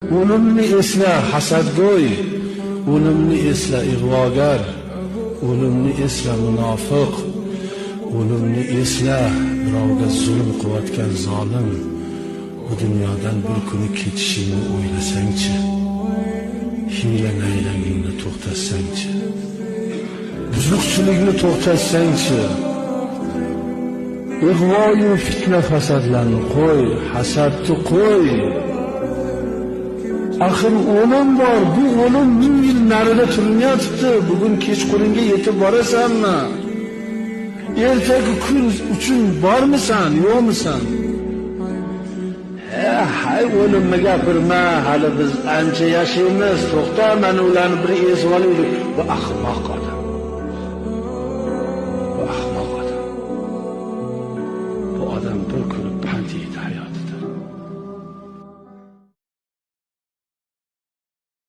O'limni esla hasadgo'y, o'limni esla ig'vogar, o'limni esla munofiq, o'limni esla birovga zulm qilayotgan zolim. Bu dunyodan bir kuni ketishingni o'ylasangchi, hiyla nayrangingni to'xtatsangchi, buzuqchilikni to'xtatsangchi, ig'voyu fitna fasadlarni qo'y, hasadni qo'y. Axir o'lim bor, bu o'lim 1000 yil narida turmayapti. Bugun kechqurunga yetib borasanmi? Ertaga kun uchun bormisan, yo'qmisan? Hay o'limni gapirma, hali biz ancha yashaymiz. To'xta, mana ularni bir ezib olaylik. Bu ahmoq odam.